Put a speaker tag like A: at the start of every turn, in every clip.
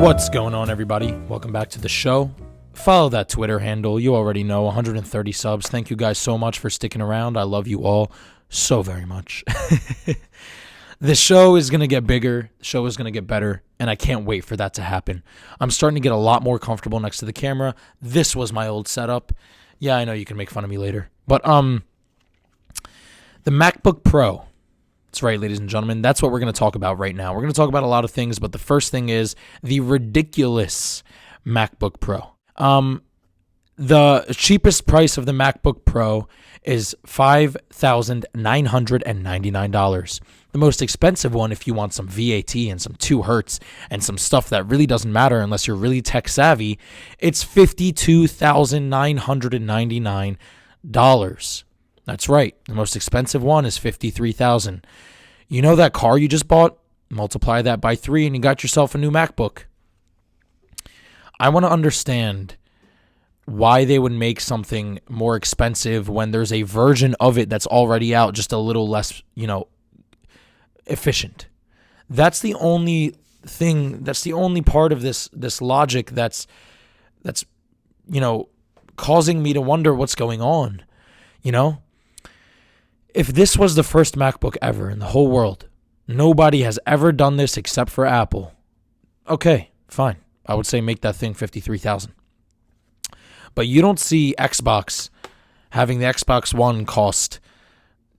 A: What's going on, everybody? Welcome back to the show. Follow that Twitter handle. You already know, 130 subs. Thank you guys so much for sticking around. I love you all so very much. The show is going to get bigger. The show is going to get better, and I can't wait for that to happen. I'm starting to get a lot more comfortable next to the camera. This was my old setup. Yeah, I know you can make fun of me later. But the MacBook Pro. That's right, ladies and gentlemen. That's what we're going to talk about right now. We're going to talk about a lot of things, but the first thing is the ridiculous MacBook Pro. The cheapest price of the MacBook Pro is $5,999. The most expensive one, if you want some VAT and some 2 hertz and some stuff that really doesn't matter unless you're really tech savvy, it's $52,999. That's right. The most expensive one is $53,000. You know that car you just bought? Multiply that by 3 and you got yourself a new MacBook. I want to understand why they would make something more expensive when there's a version of it that's already out, just a little less, efficient. That's the only thing, that's the only part of this logic that's causing me to wonder what's going on. If this was the first MacBook ever in the whole world, nobody has ever done this except for Apple. Okay, fine. I would say make that thing $53,000. But you don't see Xbox having the Xbox One cost,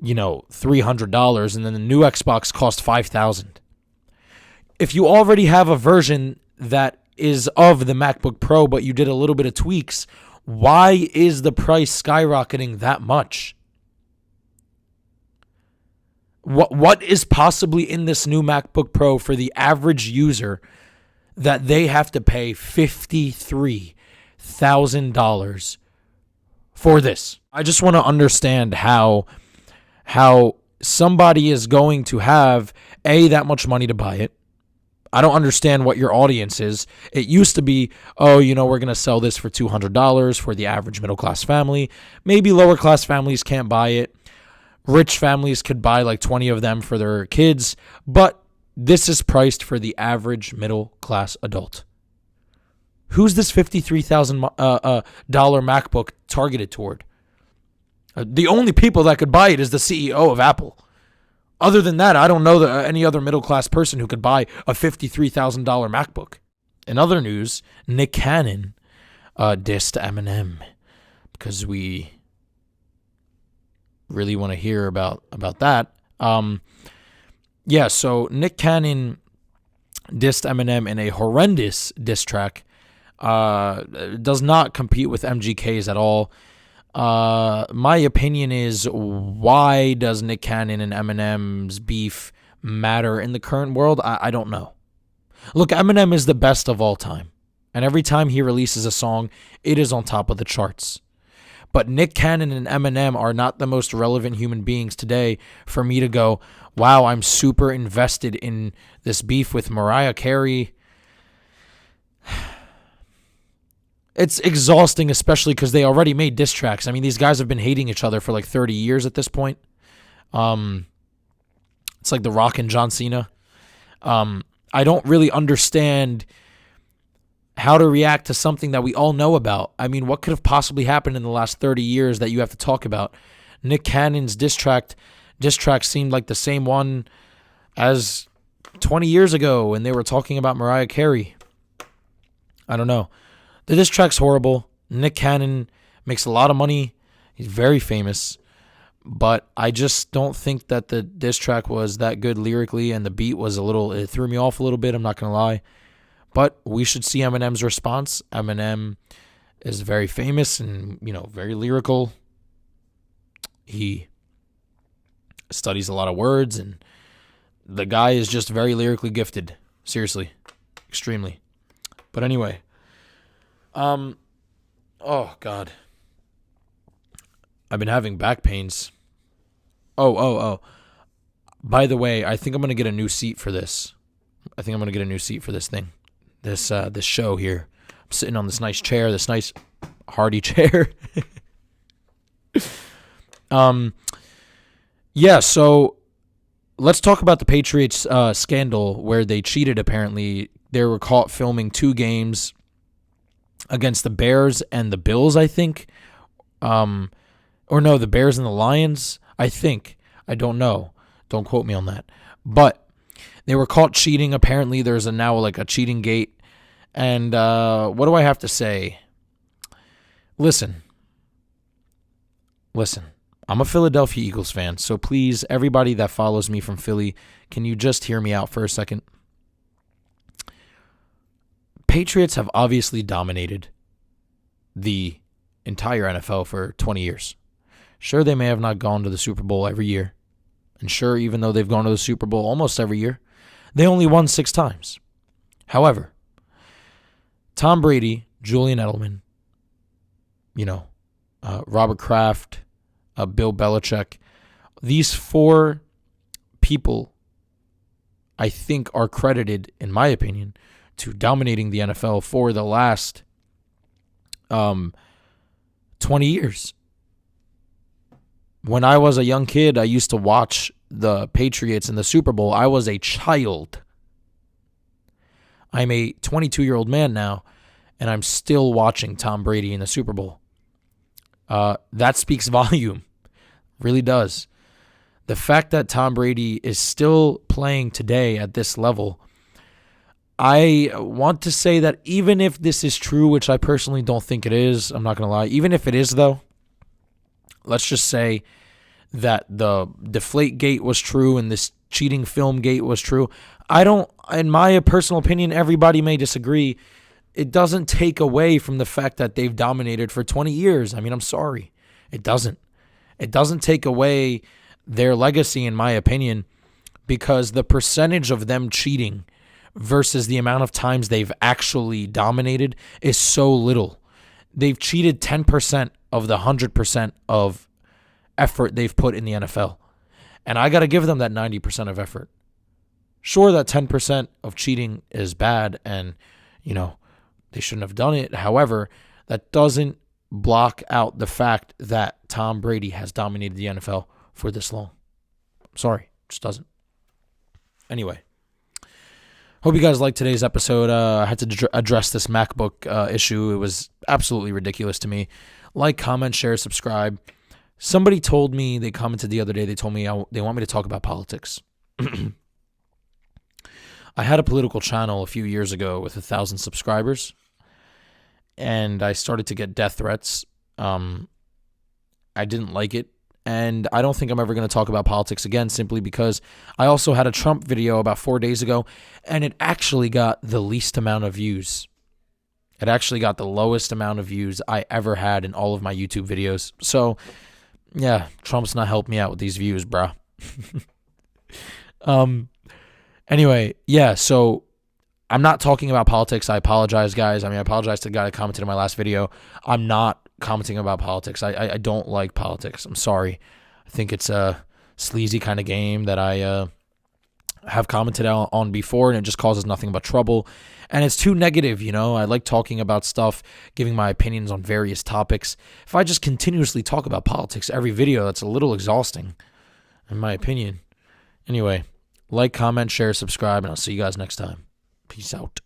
A: $300, and then the new Xbox cost $5,000. If you already have a version that is of the MacBook Pro, but you did a little bit of tweaks, why is the price skyrocketing that much? What is possibly in this new MacBook Pro for the average user that they have to pay $53,000 for this? I just want to understand how somebody is going to have that much money to buy it. I don't understand what your audience is. It used to be, we're going to sell this for $200 for the average middle class family. Maybe lower class families can't buy it. Rich families could buy like 20 of them for their kids, but this is priced for the average middle class adult. Who's this $53,000 MacBook targeted toward? The only people that could buy it is the CEO of Apple. Other than that, I don't know any other middle class person who could buy a $53,000 MacBook. In other news, Nick Cannon dissed Eminem because we really want to hear about that. So Nick Cannon dissed Eminem in a horrendous diss track. Does not compete with MGK's at all. My opinion is, why does Nick Cannon and Eminem's beef matter in the current world? I don't know. Look, Eminem is the best of all time. And every time he releases a song, it is on top of the charts. But Nick Cannon and Eminem are not the most relevant human beings today for me to go, wow, I'm super invested in this beef with Mariah Carey. It's exhausting, especially because they already made diss tracks. I mean, these guys have been hating each other for like 30 years at this point. It's like The Rock and John Cena. I don't really understand how to react to something that we all know about. I mean, what could have possibly happened in the last 30 years that you have to talk about? Nick Cannon's diss track seemed like the same one as 20 years ago when they were talking about Mariah Carey. I don't know. The diss track's horrible. Nick Cannon makes a lot of money. He's very famous. But I just don't think that the diss track was that good lyrically, and the beat was it threw me off a little bit, I'm not going to lie. But we should see Eminem's response. Eminem is very famous and, very lyrical. He studies a lot of words, and the guy is just very lyrically gifted. Seriously. Extremely. But anyway. Oh, God. I've been having back pains. Oh. By the way, I think I'm going to get a new seat for this. Thing. This show here. I'm sitting on this nice chair, this nice hardy chair. So let's talk about the Patriots scandal where they cheated. Apparently, they were caught filming 2 games against the Bears and the Bills, I think. Or no, the Bears and the Lions, I think. I don't know. Don't quote me on that. But they were caught cheating. Apparently, there's now like a cheating gate. And what do I have to say? Listen. I'm a Philadelphia Eagles fan, so please, everybody that follows me from Philly, can you just hear me out for a second? Patriots have obviously dominated the entire NFL for 20 years. Sure, they may have not gone to the Super Bowl every year. And sure, even though they've gone to the Super Bowl almost every year, they only won 6 times. However, Tom Brady, Julian Edelman, Robert Kraft, Bill Belichick, these 4 people, I think, are credited, in my opinion, to dominating the NFL for the last 20 years. When I was a young kid, I used to watch the Patriots in the Super Bowl. I was a child. I'm a 22-year-old man now, and I'm still watching Tom Brady in the Super Bowl. That speaks volume. Really does. The fact that Tom Brady is still playing today at this level, I want to say that even if this is true, which I personally don't think it is, I'm not going to lie, even if it is though, let's just say that the Deflate Gate was true and this cheating film gate was true. In my personal opinion, everybody may disagree. It doesn't take away from the fact that they've dominated for 20 years. I mean, I'm sorry. It doesn't. It doesn't take away their legacy, in my opinion, because the percentage of them cheating versus the amount of times they've actually dominated is so little. They've cheated 10% of the 100% of effort they've put in the NFL. And I got to give them that 90% of effort. Sure, that 10% of cheating is bad and, they shouldn't have done it. However, that doesn't block out the fact that Tom Brady has dominated the NFL for this long. I'm sorry, it just doesn't. Anyway, hope you guys liked today's episode. I had to address this MacBook issue. It was absolutely ridiculous to me. Like, comment, share, subscribe. Somebody told me, they commented the other day, they told me they want me to talk about politics. I had a political channel a few years ago with 1,000 subscribers, and I started to get death threats. I didn't like it, and I don't think I'm ever going to talk about politics again simply because I also had a Trump video about 4 days ago, and it actually got the least amount of views. It actually got the lowest amount of views I ever had in all of my YouTube videos. So, yeah, Trump's not helping me out with these views, bro. Anyway, yeah, so I'm not talking about politics. I apologize, guys. I apologize to the guy that commented in my last video. I'm not commenting about politics. I don't like politics. I'm sorry. I think it's a sleazy kind of game that I have commented on before, and it just causes nothing but trouble. And it's too negative, I like talking about stuff, giving my opinions on various topics. If I just continuously talk about politics every video, that's a little exhausting, in my opinion. Anyway, like, comment, share, subscribe, and I'll see you guys next time. Peace out.